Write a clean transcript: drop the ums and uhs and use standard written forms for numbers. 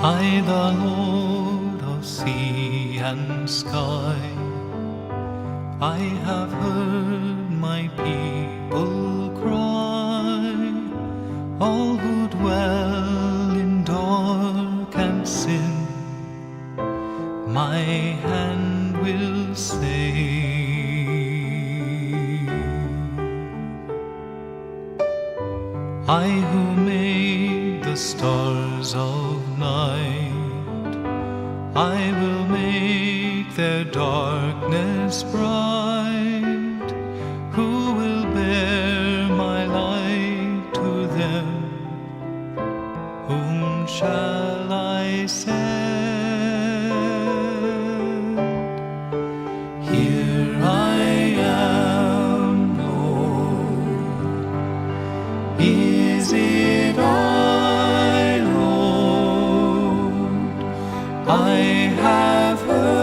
I, the Lord of sea and sky, I have heard my people cry, all who dwell in dark and sin, my hand will save. I who made the stars of night, I will make their darkness bright. Who will bear my light to them? Whom shall I send? Here I am, Lord. Is it I, Lord? I have heard